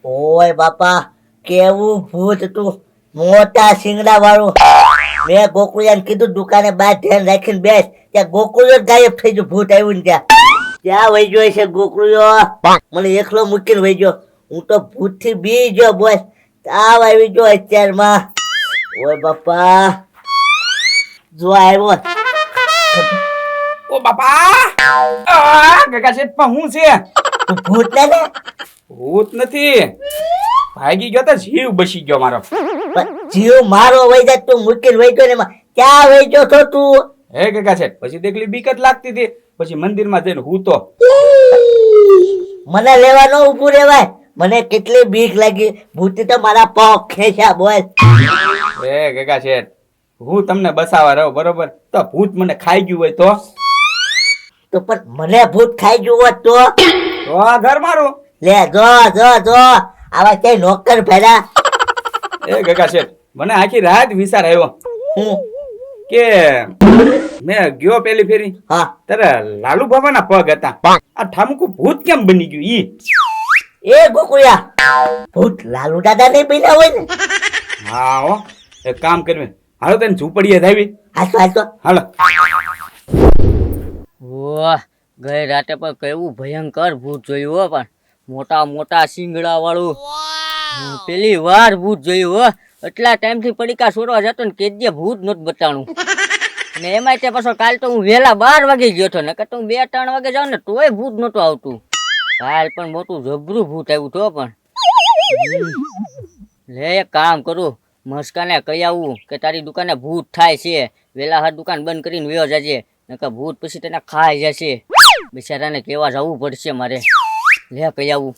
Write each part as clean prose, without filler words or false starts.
ઓય બાપા, કેવું ભૂત તું, મોટા શિંગડા વાળું. મેં ગોકુળિયાને કીધું દુકાને બહાર ધ્યાન રાખીને બેસ, ત્યાં ગોકુળિયો જ ગાયબ થઈ ગયો. ભૂત આવ્યું ને ત્યાં વહી ગયો છે ગોકુળિયો. મને એકલો મૂકીને વહી ગયો. હું તો ભૂતથી બી ગયો બોસ. તાવ આવી ગયો અત્યારમાં. ઓય બાપા, જો આવ્યો. ઓ બાપા કાકા શેઠ પણ હું છે તું ભૂત ને ભૂત નથી ભાગી ગયો તો જીવ બસી ગયો મારો જીવ મારો વહી જાય તું મૂકીને વહી ગયો ને એમાં ક્યાં વહી ગયો છો તું? હે કાકા શેઠ પછી દેખલી બીક જ લાગતી હતી પછી મંદિરમાં જઈને હું તો મને લેવા ન ઉભું રેવાય. મને કેટલી બીક લાગી. ભૂતી તો મારા પગ ખેંચ્યા બોલ. હે કાકા શેઠ હું તમને બસાવા રહ્યો બરોબર તો ભૂત મને ખાઈ ગયું હોય તો પણ મને ભૂત ખાઈ ગયું હોત તો આ ઘર મારું લે જો આવા કઈ નોકર ભર્યા. એ કાકા શેઠ મને આખી રાત વિચાર આવ્યો હું કે મેં ગયો પેલી ફેરી હા ત્યારે લાલુ બાબાના પગ હતા આ ઠામકું ભૂત કેમ બની ગયું ઈ એ ગોકુળિયા, ભૂત લાલુ દાદા નહીં બન્યા હોય ને? હા હો એક કામ કરવે હાલો તને ઝૂંપડીએ જાવી હાચો હાલો વાહ, ગઈ રાતે પણ કેવું ભયંકર ભૂત જોયું હો. પણ મોટા મોટા શિંગડા વાળું પેલી વાર ભૂત જોયું હો. એટલા ટાઈમ થી પડીકા સોરવા જતો ને કેજે ભૂત નહોતું બતાણું. ને એમાં તે પાછો કાલ તો હું વહેલા 12 વાગે ગયો હતો ને કે તો 2-3 વાગે જાઉં ને તોય ભૂત નહોતું આવતું. કાલ પણ મોટું જબરું ભૂત આવ્યું તો પણ લે એક કામ કરું મસ્કાને કહી આવું કે તારી દુકાને ભૂત થાય છે, વેલા હાથ દુકાન બંધ કરીને વયો જાજે નકર ભૂત પછી તેને ખાઈ જશે. બિચારાને કેવા જવું પડશે મારે. લે કહી આવું.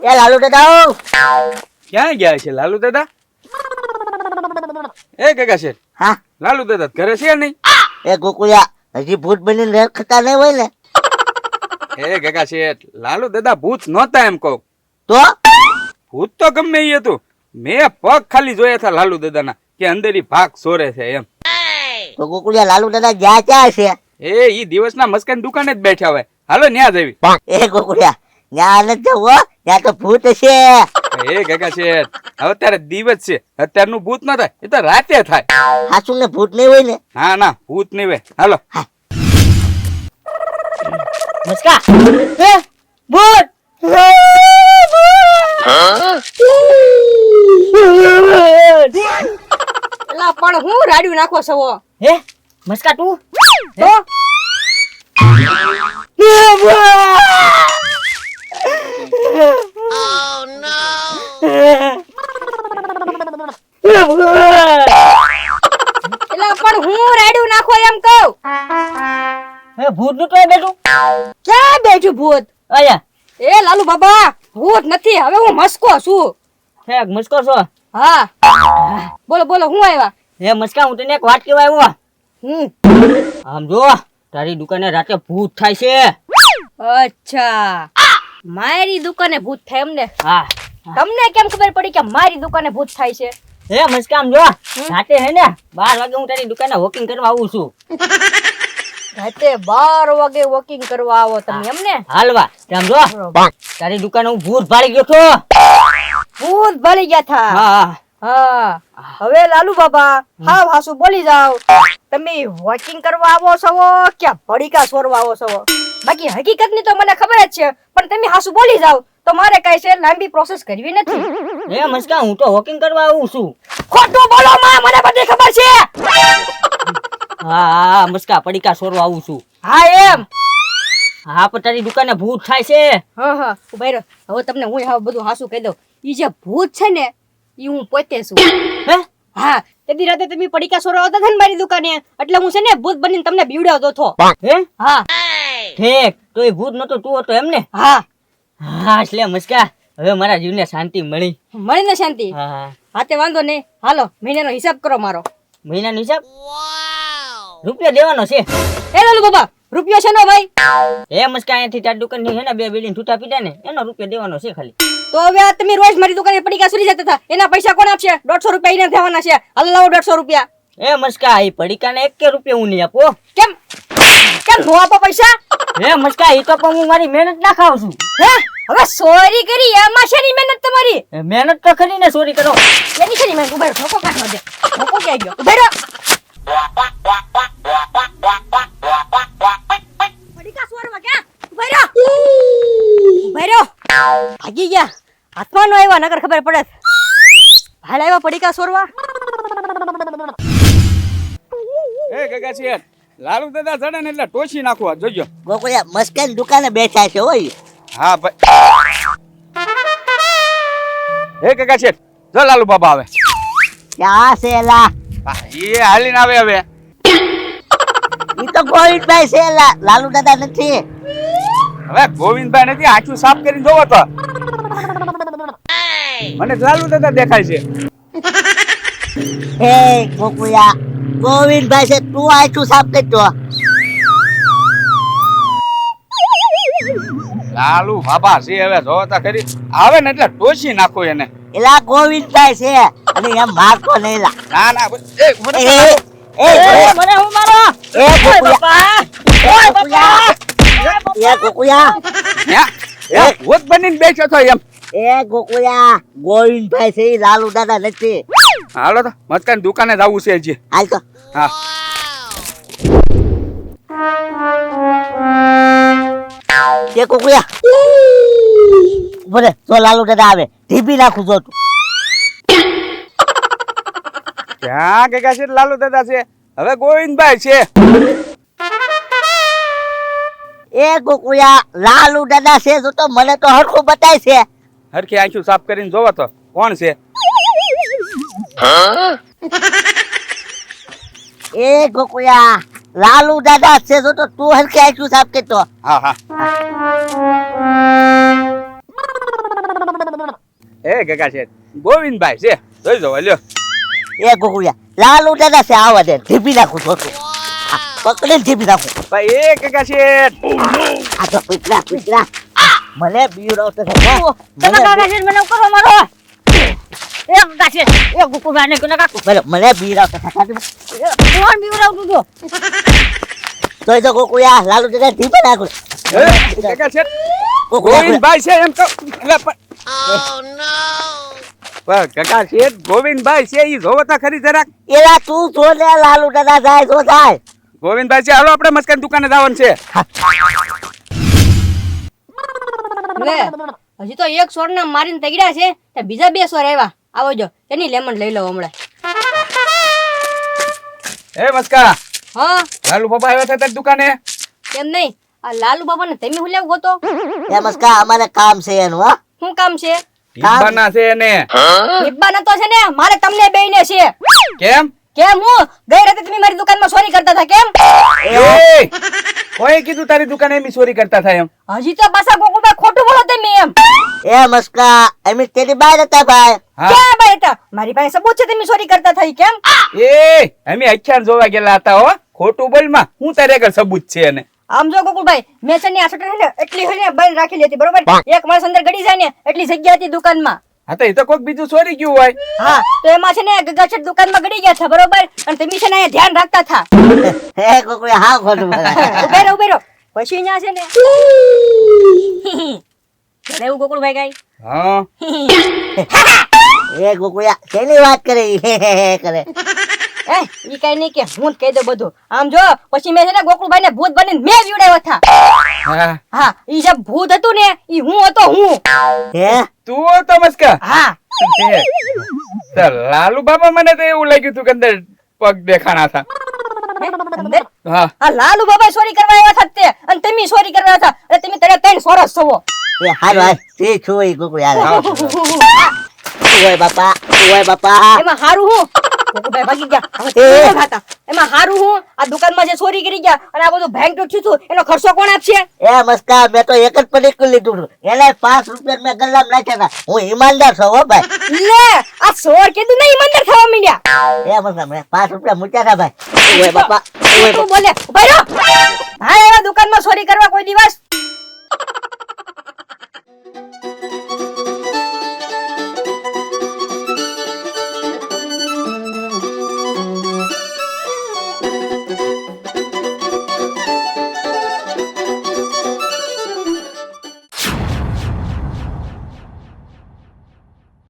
એ લાલુ દાદા ક્યાં ગયા છે લાલુ દાદા? એ કાકા શેઠ હા લાલુ દાદા ઘરે છે નહીં? એ ગોકુળિયા, હજી ભૂત બનીને રેખતા નહીં હોય ને? એ કાકા શેઠ લાલુ દાદા ભૂત નહોતા એમ કહું તો ભૂત તો ગમે એ હતું. મેં પગ ખાલી જોયા હતા લાલુ દાદાના કે અંદર ઈ ભાગ સોરે છે એમ. તો ગોકુળિયા લાલુ દાદા ગયા ક્યાં છે? એ ઈ દિવસના મસ્કાન દુકાને જ બેઠા હોય. હાલો ન્યા જવી. એ ગોકુળિયા, ત્યાં નથી જવું હો, ત્યાં તો ભૂત છે. એ કાકા શેઠ હવે અત્યારે દિવસ છે, અત્યારનું ભૂત ન થાય એ તો રાતે થાય. હાસુ ને ભૂત નહીં હોય ને? હા ના ભૂત નહીં હોય. હાલો મસ્કા હે ભૂત એલા પણ હું રાડ્યું નાખો સવો હે મસ્કા તું તો એલા પણ હું રાડ્યું નાખો એમ કહું. હે ભૂત નું તો બેઠું ક્યાં બેઠું ભૂત? આયા એ લાલુ બાબા ભૂત નથી, હવે હું મસ્કો છું. હે મસ્કો છો? હા બોલો બોલો હું આવ્યા? હે મસ્કા હું તને એક વાત કહેવા આવ્યો. હું આમ જો તારી દુકાને રાતે ભૂત થાય છે. અચ્છા મારી દુકાને ભૂત થાય એમને? હા તમને કેમ ખબર પડી કે મારી દુકાને ભૂત થાય છે? હે મસ્કા આમ જો રાતે હે ને 12 વાગે હું તારી દુકાને વોકિંગ કરવા આવું છું. રાતે 12 વાગે વોકિંગ કરવા આવો તમે એમને? હાલવા આમ જો તારી દુકાને હું ભૂત ભાળી ગયો છો. ભૂત ભળી ગયા થા. હા હા હવે લાલુ બાબા હાવ હાસુ બોલી જાવ. તમે વોકિંગ કરવા આવો છો કે ભડીકા સોરવા આવો છો? બાકી હકીકત ની તો મને ખબર જ છે, પણ તમે હાસુ બોલી જાવ તો મારે કઈ છે લાંબી પ્રોસેસ કરવી નથી. હે મસ્કા હું તો વોકિંગ કરવા આવું છું. ખોટું બોલો માં, મને બધી ખબર છે. હા હા મસ્કા પડીકા સોરવા આવું છું. હા એમ? હા પણ તારી દુકાને ભૂત થાય છે. હા હા ઉભા રહો, હવે તમને હું હવે બધું હાસુ કહી દઉં. ઈ જે ભૂત છે ને ઈ હું પોતે છું. હે હા તેદી રાતે તમે પડીકા સોરવા આવતા હતા ને મારી દુકાને, એટલે હું છે ને ભૂત બનીને તમને બીવડાવતો હતો. હે હા ઠીક તો એ ભૂત નતો તું હતો એમને? હા હા એટલે મસ્કા હવે મારા જીવને શાંતિ મળી. મળીને શાંતિ. હા હા તે વાંધો નહીં, હાલો મહિનાનો હિસાબ કરો મારો. મહિનાનો હિસાબ રૂપિયા દેવાનો છે. એ લાલુ બાબા રૂપિયો છે ને ભાઈ? એ મસ્કા અહીંયાથી તારી દુકાન ની હે ને 2 બિલ્ડિંગ છૂટા પીડા ને એનો રૂપિયા દેવાનો છે ખાલી. તો હવે આ તમે રોજ મારી દુકાને પડીકા સુરી જતા હતા, એના પૈસા કોણ આપશે? 150 રૂપિયા એને દેવાના છે. હાલ લાવો 150 રૂપિયા. એ મસ્કા એ પડીકા ને 1 રૂપિયા હું નહીં આપો. કેમ કેમ નો આપો પૈસા? હે મસ્કા ઈ તો પણ હું મારી મહેનત ના ખાવ છું. હે હવે ચોરી કરી એમાં શેની મહેનત તમારી? મહેનત તો કરીને ચોરી કરો. એની શેની મહેનત? ઉભા રહો, ઠોકો કાઢવા દે. ઠોકો ક્યાં ગયો? ઉભા રહો. પડીકા ચોરવા ક્યાં? ઉભા રહો. ઉભા રહો. ભાગી ગયા. હાથમાં નો આવ્યા નકર ખબર પડે. ભાડ આવ્યા પડીકા ચોરવા. એ ગગા શેઠ, લાલુ દાદા ચડે ને એટલે ટોસી નાખવા જોજો. ગોકુળિયા મસ્કાની દુકાને બેઠા છે હોય. હા ભાઈ. એ ગગા શેઠ, જો લાલુ બાબા આવે. ક્યાં છે એલા? હા, એ હાલીને આવે હવે. ઈ તો ગોવિંદભાઈ છે એલા, લાલુ દાદા નથી. હવે ગોવિંદભાઈ નથી, આંખું સાફ કરીને જોવો તો મને લાલુ દાદા દેખાય છે. હે ગોકુળિયા, ગોવિંદભાઈ છે, તું આછું સાફ કરતો. લાલુ બાબા છે, હવે જોવો તો ખરી. આવે ને એટલે ટોસી નાખો એને. એલા ગોવિંદભાઈ છે અને એમ મારતો નહીં એલા. ના ના મને હું મારો. એ ઓય ગોકુળિયા, બાપા. એ ગોકુળિયા, ભૂત બનીને બેઠો છો એમ. એ ગોકુળિયા, ગોવિંદભાઈ છે, ઈ લાલુ દાદા નથી. હાલો તો મસ્કાની દુકાને જવું છે હજી. હાલ તો. હા એ ગોકુળિયા, બોલે જો લાલુ દાદા આવે ઢીપી નાખું જો તું. ક્યાં કે છે લાલુ દાદા છે, હવે ગોવિંદભાઈ છે. એ ગોકુળિયા, લાલુ દાદા છે જો તો મને તો હરખું બતાય છે. હરખી આંખું સાફ કરીને જોવો તો કોણ છે. એ ગોકુળિયા, લાલુ દાદા છે જો તો તું હરખી આંખું સાફ કરતો. હા હા. એ ગગા છે, ગોવિંદભાઈ છે, જોઈ જો લ્યો. એ ગોકુળિયા, લાલુ દાદા છે, આવા દે ઢીપી નાખું જો તું. પકડીને ઢીપી નાખું. ભાઈ એ ગગા છે. આ તો પીતરા પીતરા મને બીવડાવતો છે. તમે કાકા છે મને કરો મારો. એ કાકા છે એ ગુકુભાઈ ને કોને કાકુ. બોલો મને બીવડાવતો છે. કોણ બીવરાવતું જો. તો જો ગોકુળિયા, લાલુ દાદા ઢીપી નાખું. એ ગગા છે, ગોવિંદભાઈ છે એમ કહું. એટલે પણ ગગા છે, ગોવિંદભાઈ છે, ઈ જોવો તો ખરી જરાક. એલા તું જો ને લાલુ દાદા જાય જો જાય. ગોવિંદભાઈ છે, હાલો આપણે મસ્કાની દુકાને જવાનું છે. લે હજી તો એક સોર ને મારીને તગડ્યા છે તે બીજા બે સોર આવ્યા. આવો જો તેની લેમન લઈ લો હમણાં. એ મસ્કા, હા લાલુ બાબા આવ્યા હતા તારી દુકાને. કેમ નહીં? આ લાલુ બાબા ને તમે હું લેવું ગોતો? એ મસ્કા, અમારે કામ છે એનું. હા, શું કામ છે? ઈબાના છે એને. નિબ્બાના તો છે ને મારે તમને બેયને છે. કેમ? કેમ હું ગઈ રાતે તમે મારી દુકાનમાં ચોરી કરતા હતા કેમ? એ કોઈ કીધું તારી દુકાને એમ ચોરી કરતા થાય એમ? હજી તો પાછા ગોકુળભાઈ ખોટું બોલો તમે એમ. એ મસ્કા, અમે તેની બહાર હતા ભાઈ. હા. ક્યાં ભાઈ હતા? મારી પાસે સબૂત છે તમે ચોરી કરતા થઈ કેમ? એ અમે અખ્યાર જોવા ગયેલા હતા હો. ખોટું બોલમાં હું તારે આગળ સબૂત છે એને. આમ જો ગોકુળભાઈ મેં છે ને આ શટર ને એટલી હોય ને બંધ રાખેલી હતી બરોબર. એક માણસ અંદર ગડી જાય ને એટલી જગ્યા હતી દુકાનમાં. હા તો એ તો કોઈક બીજું ચોરી ગયું હોય. હા તો એમાં છે ને ગગાશેઠ દુકાનમાં ગડી ગયા હતા બરોબર. અને તમે છે ને અહીંયા ધ્યાન રાખતા હતા. હે ગોકુળિયા, હા ખોટું બોલાય. ઉભે રહો પછી અહીંયા છે ને ઘરે એવું ગોકુળભાઈ કાઈ હા એ ગોકુળિયા, શેની વાત કરે ઈ? હે હે હે કરે. ઈ કઈ નહીં કે હું જ કહી દઉં બધું. આમ જો પછી મેં છે ને ગોકુળભાઈ ને ભૂત બનીને મેં જીવડાવ્યો હતા. હા. હા ઈ જે ભૂત હતું ને ઈ હું હતો હું. હે તું તો મસ્કા. હા તે. તો લાલુ બાબા મને તો એવું લાગ્યું તું કે અંદર પગ દેખાણા હતા. અંદર હા. આ લાલુ બાબા ચોરી કરવા આવ્યા હતા તે અને તમે ચોરી કરવા હતા અને તમે તને 3 સોરસ છો. એ હાલ હાલ તે છોઈ ગોકુળિયા. ઓય બાપા, ઓય બાપા. એમાં હારું હું ગોકુળભાઈ ભાગી ગયા. હવે તમે ન ખાતા. એમાં હારું હું આ દુકાનમાં જે ચોરી કરી ગયા અને આ બધું ભયંકર થયું હતું એનો ખર્ચો કોણ આપશે? એ મસ્કા, મેં તો એક જ પડીકું લીધું હતું. એને 5 રૂપિયા મેં ગલ્લામાં નાખ્યા હતા. હું ઈમાનદાર છું હો ભાઈ. લે આ ચોર કીધું ને ઈમાનદાર થવા માંડ્યા. એ મસ્કા, મેં 5 રૂપિયા મૂક્યા હતા ભાઈ. ઓય બાપા, ઓય તું બાપા. બોલે ઉભા રહો. હા એવા દુકાનમાં ચોરી કરવા કોઈ દિવસ